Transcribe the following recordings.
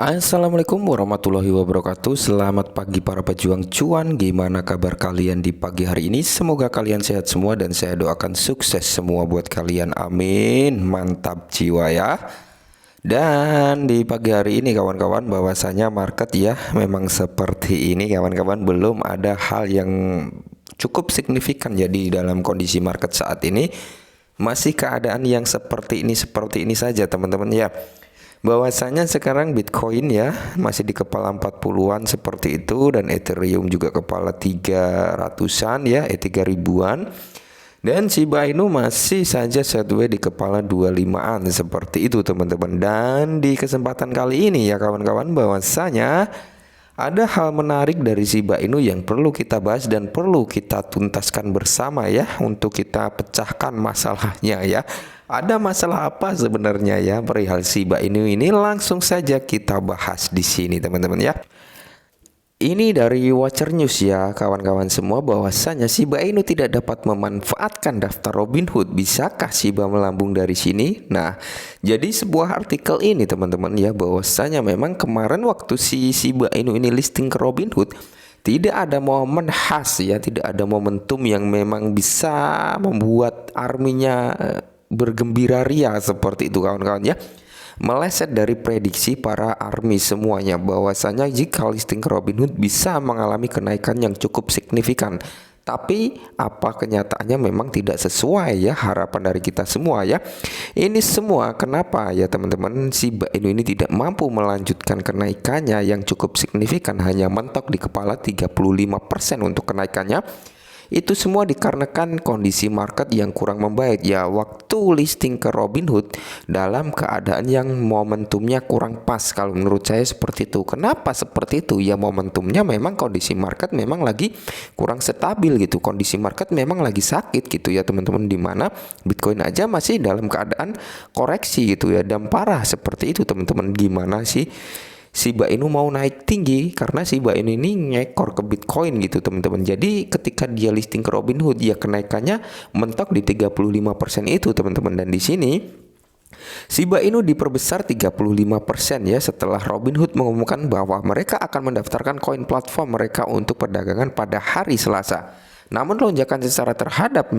Assalamualaikum warahmatullahi wabarakatuh. Selamat pagi para pejuang cuan. Gimana kabar kalian di pagi hari ini? Semoga kalian sehat semua dan saya doakan sukses semua buat kalian. Amin. Mantap jiwa ya. Dan di pagi hari ini kawan-kawan, bahwasanya market ya memang seperti ini kawan-kawan, belum ada hal yang cukup signifikan. Jadi dalam kondisi market saat ini masih keadaan yang seperti ini saja teman-teman ya. Bahwasanya sekarang Bitcoin ya masih di kepala 40-an seperti itu, dan Ethereum juga kepala 300-an ya, 3 ribuan. Dan Shiba Inu masih saja sideways di kepala 25-an seperti itu teman-teman. Dan di kesempatan kali ini ya kawan-kawan, bahwasanya ada hal menarik dari Shiba Inu yang perlu kita bahas dan perlu kita tuntaskan bersama ya, untuk kita pecahkan masalahnya ya. Ada masalah apa sebenarnya ya perihal Shiba Inu ini? Langsung saja kita bahas di sini teman-teman ya. Ini dari Watcher News ya kawan-kawan semua, bahwasanya Shiba Inu tidak dapat memanfaatkan daftar Robinhood. Bisakah Shiba melambung dari sini? Nah, jadi sebuah artikel ini teman-teman ya, bahwasanya memang kemarin waktu si Shiba Inu ini listing ke Robinhood, tidak ada momen khas ya, tidak ada momentum yang memang bisa membuat arminya bergembira ria seperti itu kawan-kawan ya. Meleset dari prediksi para army semuanya, bahwasanya jika listing ke Robinhood bisa mengalami kenaikan yang cukup signifikan. Tapi apa kenyataannya memang tidak sesuai ya harapan dari kita semua ya. Ini semua kenapa ya teman-teman, Shiba Inu ini tidak mampu melanjutkan kenaikannya yang cukup signifikan, hanya mentok di kepala 35% untuk kenaikannya. Itu semua dikarenakan kondisi market yang kurang membaik ya. Waktu listing ke Robinhood dalam keadaan yang momentumnya kurang pas, kalau menurut saya seperti itu. Kenapa seperti itu? Ya momentumnya memang kondisi market memang lagi kurang stabil gitu. Kondisi market memang lagi sakit gitu ya teman-teman, dimana Bitcoin aja masih dalam keadaan koreksi gitu ya, dan parah seperti itu teman-teman. Gimana sih Shiba Inu mau naik tinggi? Karena Shiba Inu ini ngekor ke Bitcoin gitu teman-teman. Jadi ketika dia listing ke Robinhood, ya kenaikannya mentok di 35% itu teman-teman. Dan di sini Shiba Inu diperbesar 35% ya, setelah Robinhood mengumumkan bahwa mereka akan mendaftarkan koin platform mereka untuk perdagangan pada hari Selasa. Namun lonjakan secara terhadap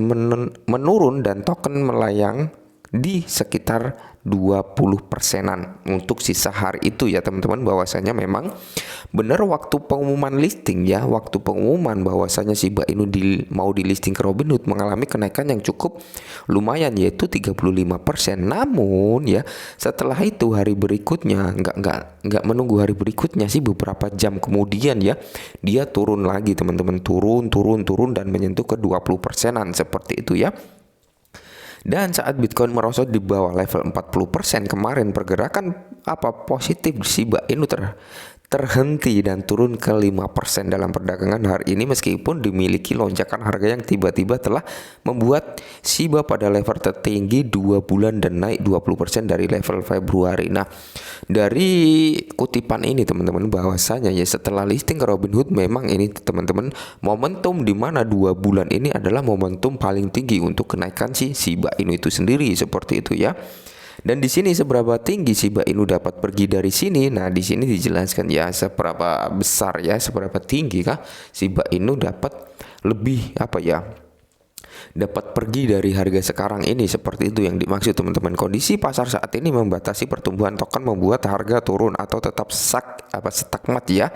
menurun dan token melayang di sekitar 20%-an untuk sisa hari itu ya teman-teman. Bahwasanya memang benar waktu pengumuman listing ya, waktu pengumuman bahwasanya Shiba Inu mau di listing ke Robinhood mengalami kenaikan yang cukup lumayan, yaitu 35%. Namun ya setelah itu hari berikutnya, nggak menunggu hari berikutnya sih, beberapa jam kemudian ya dia turun lagi teman-teman, turun dan menyentuh ke 20%-an seperti itu ya. Dan saat Bitcoin merosot di bawah level 40% kemarin, pergerakan positif Shiba Inu terhenti dan turun ke 5% dalam perdagangan hari ini, meskipun dimiliki lonjakan harga yang tiba-tiba telah membuat Shiba pada level tertinggi 2 bulan dan naik 20% dari level Februari. Nah, dari kutipan ini teman-teman, bahwasanya ya setelah listing ke Robinhood, memang ini teman-teman momentum di mana 2 bulan ini adalah momentum paling tinggi untuk kenaikan si Shiba Inu itu sendiri seperti itu ya. Dan di sini seberapa tinggi Shiba Inu dapat pergi dari sini? Nah, di sini dijelaskan ya seberapa besar ya, seberapa tinggi kah Shiba Inu dapat lebih dapat pergi dari harga sekarang ini, seperti itu yang dimaksud teman-teman. Kondisi pasar saat ini membatasi pertumbuhan token, membuat harga turun atau tetap stagnan ya.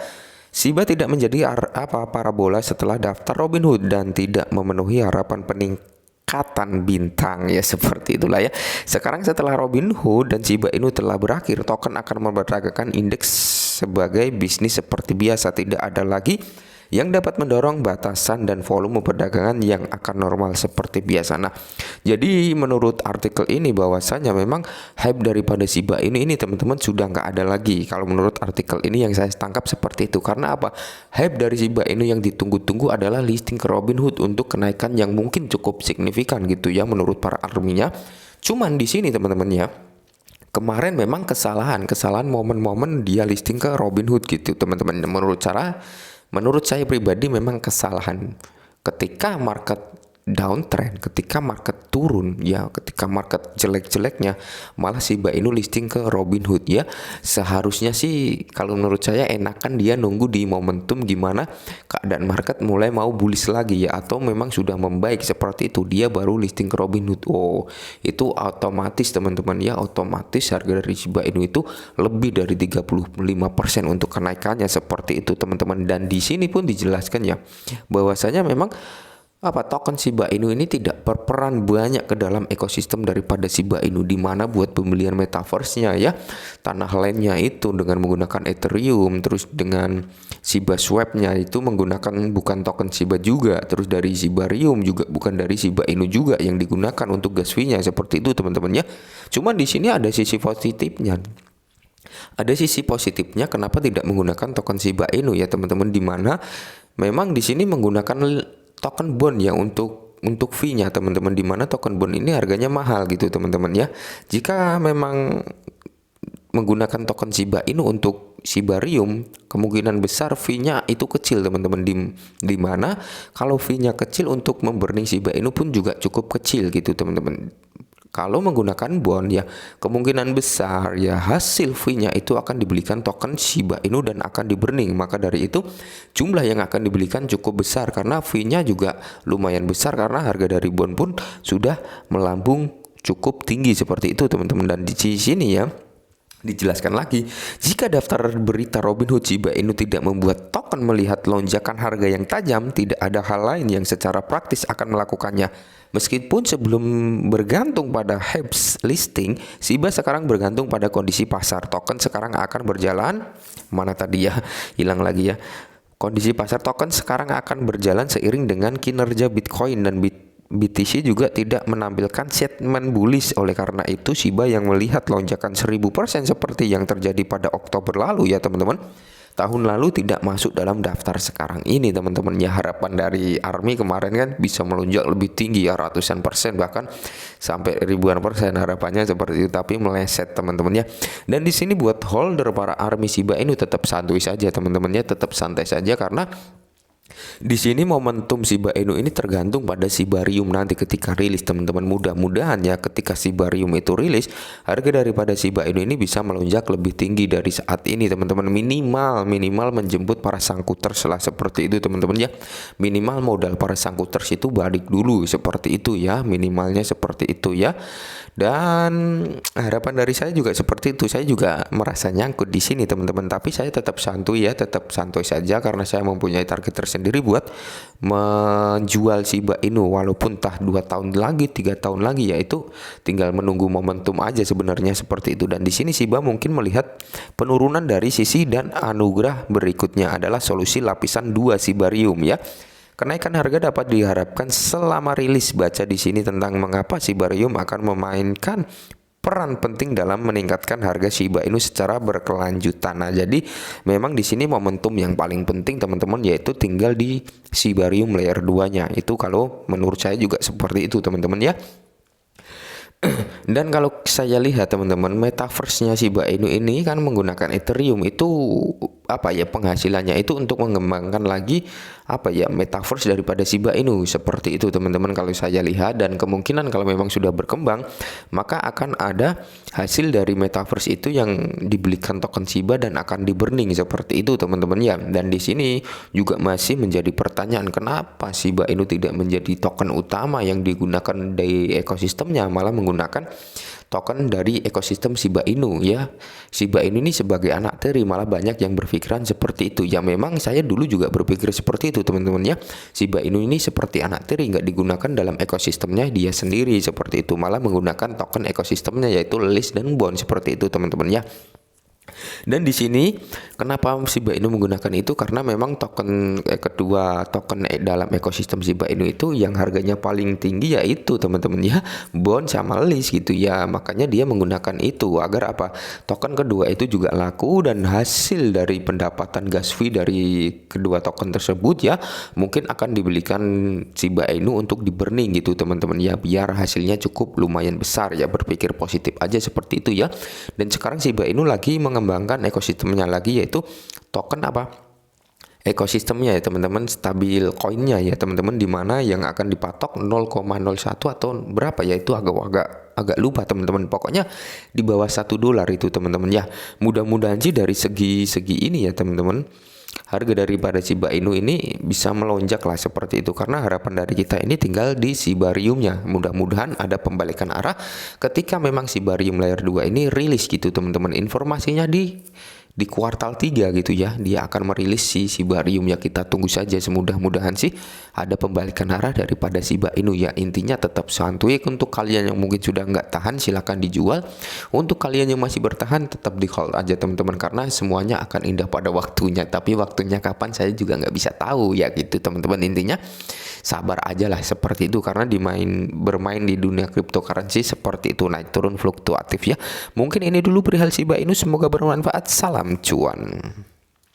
Shiba tidak menjadi parabola setelah daftar Robinhood dan tidak memenuhi harapan peningkatan bintang ya, seperti itulah ya. Sekarang setelah Robinhood dan Shiba Inu telah berakhir, token akan memperdayakan indeks sebagai bisnis seperti biasa. Tidak ada lagi yang dapat mendorong batasan dan volume perdagangan yang akan normal seperti biasa. Nah, jadi menurut artikel ini bahwasanya memang hype daripada Shiba Inu ini teman-teman sudah nggak ada lagi. Kalau menurut artikel ini yang saya tangkap seperti itu. Karena apa? Hype dari Shiba Inu yang ditunggu-tunggu adalah listing ke Robinhood untuk kenaikan yang mungkin cukup signifikan gitu ya menurut para arminya. Cuman di sini teman-teman ya, kemarin memang kesalahan momen-momen dia listing ke Robinhood gitu teman-teman. Menurut saya pribadi memang kesalahan ketika market downtrend, ketika market turun ya, ketika market jelek-jeleknya, malah Shiba Inu listing ke Robinhood ya. Seharusnya sih kalau menurut saya enakan dia nunggu di momentum gimana keadaan market mulai mau bullish lagi ya, atau memang sudah membaik seperti itu, dia baru listing ke Robinhood. Oh, itu otomatis teman-teman ya, otomatis harga dari Shiba Inu itu lebih dari 35% untuk kenaikannya seperti itu teman-teman. Dan di sini pun dijelaskan ya bahwasanya memang token Shiba Inu ini tidak berperan banyak ke dalam ekosistem daripada Shiba Inu, di mana buat pembelian metaverse-nya ya, tanah lainnya itu dengan menggunakan Ethereum, terus dengan Shiba Swap-nya itu menggunakan bukan token Shiba juga, terus dari Shibarium juga bukan dari Shiba Inu juga yang digunakan untuk gas fee-nya seperti itu teman-teman ya. Cuman di sini ada sisi positifnya. Ada sisi positifnya kenapa tidak menggunakan token Shiba Inu ya teman-teman, di mana memang di sini menggunakan token bond ya untuk fee-nya teman-teman, di mana token bond ini harganya mahal gitu teman-teman ya. Jika memang menggunakan token Shiba Inu untuk Shibarium, kemungkinan besar fee-nya itu kecil teman-teman, di mana kalau fee-nya kecil untuk memburning Shiba Inu pun juga cukup kecil gitu teman-teman. Kalau menggunakan bond ya, kemungkinan besar ya hasil fee-nya itu akan dibelikan token Shiba Inu dan akan di-burning. Maka dari itu jumlah yang akan dibelikan cukup besar karena fee-nya juga lumayan besar, karena harga dari bond pun sudah melambung cukup tinggi seperti itu teman-teman. Dan di sini ya dijelaskan lagi, jika daftar berita Robinhood Shiba Inu tidak membuat token melihat lonjakan harga yang tajam, tidak ada hal lain yang secara praktis akan melakukannya. Meskipun sebelum bergantung pada HEPS listing, Shiba sekarang bergantung pada kondisi pasar. Token sekarang akan berjalan, mana tadi ya, hilang lagi ya. Kondisi pasar token sekarang akan berjalan seiring dengan kinerja Bitcoin, dan BTC juga tidak menampilkan statement bullish. Oleh karena itu Shiba yang melihat lonjakan 1000% seperti yang terjadi pada Oktober lalu ya teman-teman, tahun lalu tidak masuk dalam daftar sekarang ini teman-teman ya. Harapan dari ARMY kemarin kan bisa melonjak lebih tinggi ya, ratusan persen bahkan sampai ribuan persen harapannya seperti itu, tapi meleset teman-teman ya. Dan di sini buat holder para ARMY Shiba Inu tetap santuy saja teman-teman ya, tetap santai saja, karena di sini momentum Shiba Inu ini tergantung pada Shibarium nanti ketika rilis teman-teman. Mudah-mudahan ya ketika Shibarium itu rilis, harga daripada Shiba Inu ini bisa melonjak lebih tinggi dari saat ini teman-teman. Minimal menjemput para sangkuters lah seperti itu teman-teman ya. Minimal modal para sangkuters itu balik dulu seperti itu ya, minimalnya seperti itu ya. Dan harapan dari saya juga seperti itu. Saya juga merasa nyangkut di sini teman-teman, tapi saya tetap santuy ya, tetap santuy saja karena saya mempunyai target tersendiri buat menjual Shiba Inu, walaupun 2 tahun lagi, 3 tahun lagi, yaitu tinggal menunggu momentum aja sebenarnya seperti itu. Dan di sini Shiba mungkin melihat penurunan dari sisi dan anugerah berikutnya adalah solusi lapisan 2 Shibarium ya. Kenaikan harga dapat diharapkan selama rilis. Baca di sini tentang mengapa Shibarium akan memainkan peran penting dalam meningkatkan harga Shiba Inu secara berkelanjutan. Nah, jadi memang di sini momentum yang paling penting teman-teman yaitu tinggal di Shibarium layer 2-nya. Itu kalau menurut saya juga seperti itu teman-teman ya. Dan kalau saya lihat teman-teman, metaverse-nya Shiba Inu ini kan menggunakan Ethereum, itu penghasilannya itu untuk mengembangkan lagi metaverse daripada Shiba Inu seperti itu teman-teman kalau saya lihat. Dan kemungkinan kalau memang sudah berkembang, maka akan ada hasil dari metaverse itu yang dibelikan token Shiba dan akan di-burning seperti itu teman-teman ya. Dan di sini juga masih menjadi pertanyaan, kenapa Shiba Inu tidak menjadi token utama yang digunakan di ekosistemnya, malah menggunakan token dari ekosistem Shiba Inu ya. Shiba Inu ini sebagai anak tiri, malah banyak yang berpikiran seperti itu. Ya memang saya dulu juga berpikir seperti itu teman-teman ya. Shiba Inu ini seperti anak tiri, nggak digunakan dalam ekosistemnya dia sendiri seperti itu, malah menggunakan token ekosistemnya yaitu list dan bond seperti itu teman-teman ya. Dan di sini kenapa Shiba Inu menggunakan itu, karena memang token kedua token dalam ekosistem Shiba Inu itu yang harganya paling tinggi yaitu teman-teman ya, bond sama list gitu ya. Makanya dia menggunakan itu agar token kedua itu juga laku, dan hasil dari pendapatan gas fee dari kedua token tersebut ya mungkin akan dibelikan Shiba Inu untuk di-burning gitu teman-teman ya, biar hasilnya cukup lumayan besar ya. Berpikir positif aja seperti itu ya. Dan sekarang Shiba Inu lagi mengembangkan ekosistemnya lagi, yaitu token ekosistemnya ya teman-teman, stabil koinnya ya teman-teman, dimana yang akan dipatok 0,01 atau berapa ya, itu agak lupa teman-teman, pokoknya di bawah $1 itu teman-teman ya. Mudah-mudahan sih dari segi ini ya teman-teman, harga daripada Shiba Inu ini bisa melonjak lah seperti itu, karena harapan dari kita ini tinggal di Shibariumnya. Mudah-mudahan ada pembalikan arah ketika memang Shibarium layer 2 ini rilis gitu teman-teman. Informasinya di kuartal 3 gitu ya, dia akan merilis si Shibarium ya, kita tunggu saja. Semudah-mudahan sih ada pembalikan arah daripada Shiba Inu ya. Intinya tetap santuy, untuk kalian yang mungkin sudah nggak tahan silahkan dijual, untuk kalian yang masih bertahan tetap di hold aja teman-teman, karena semuanya akan indah pada waktunya, tapi waktunya kapan saya juga nggak bisa tahu ya gitu teman-teman. Intinya sabar aja lah seperti itu, karena bermain di dunia cryptocurrency seperti itu, naik turun fluktuatif ya. Mungkin ini dulu perihal Shiba Inu, semoga bermanfaat. Salam cuan.